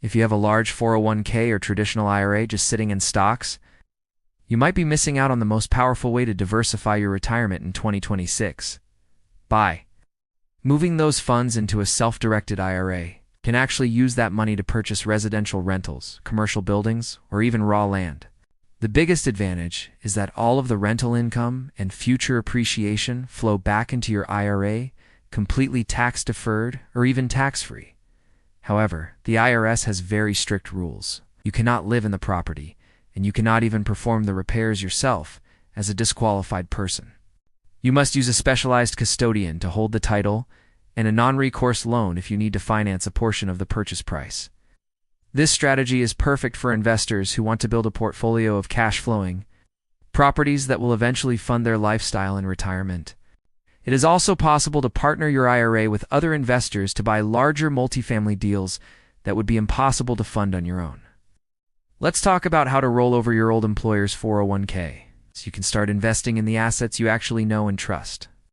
If you have a large 401k or traditional IRA just sitting in stocks, you might be missing out on the most powerful way to diversify your retirement in 2026. By moving those funds into a self-directed IRA, you can actually use that money to purchase residential rentals, commercial buildings, or even raw land. The biggest advantage is that all of the rental income and future appreciation flow back into your IRA, completely tax-deferred or even tax-free. However, the IRS has very strict rules. You cannot live in the property, and you cannot even perform the repairs yourself as a disqualified person. You must use a specialized custodian to hold the title and a non-recourse loan if you need to finance a portion of the purchase price. This strategy is perfect for investors who want to build a portfolio of cash-flowing properties that will eventually fund their lifestyle in retirement. It is also possible to partner your IRA with other investors to buy larger multifamily deals that would be impossible to fund on your own. Let's talk about how to roll over your old employer's 401k, so you can start investing in the assets you actually know and trust.